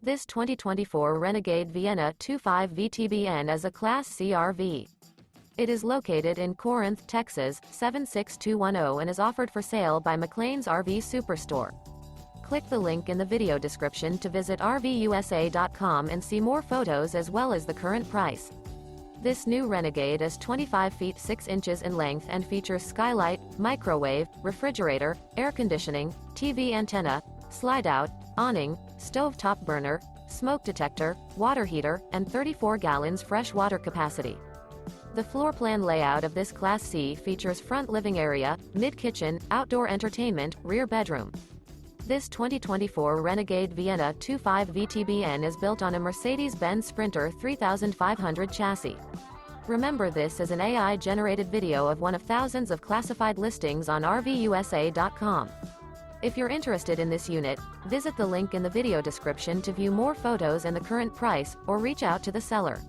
This 2024 Renegade Vienna 25 VTBN is a Class C RV. It is located in Corinth, Texas, 76210 and is offered for sale by McClain's RV Superstore. Click the link in the video description to visit RVUSA.com and see more photos as well as the current price. This new Renegade is 25 feet 6 inches in length and features skylight, microwave, refrigerator, air conditioning, TV antenna, slide-out, awning, stovetop burner, smoke detector, water heater, and 34 gallons fresh water capacity. The floor plan layout of this Class C features front living area, mid-kitchen, outdoor entertainment, rear bedroom. This 2024 Renegade Vienna 25 VTBN is built on a Mercedes Benz Sprinter 3500 chassis. Remember, this is an AI-generated video of one of thousands of classified listings on RVUSA.com. If you're interested in this unit, visit the link in the video description to view more photos and the current price, or reach out to the seller.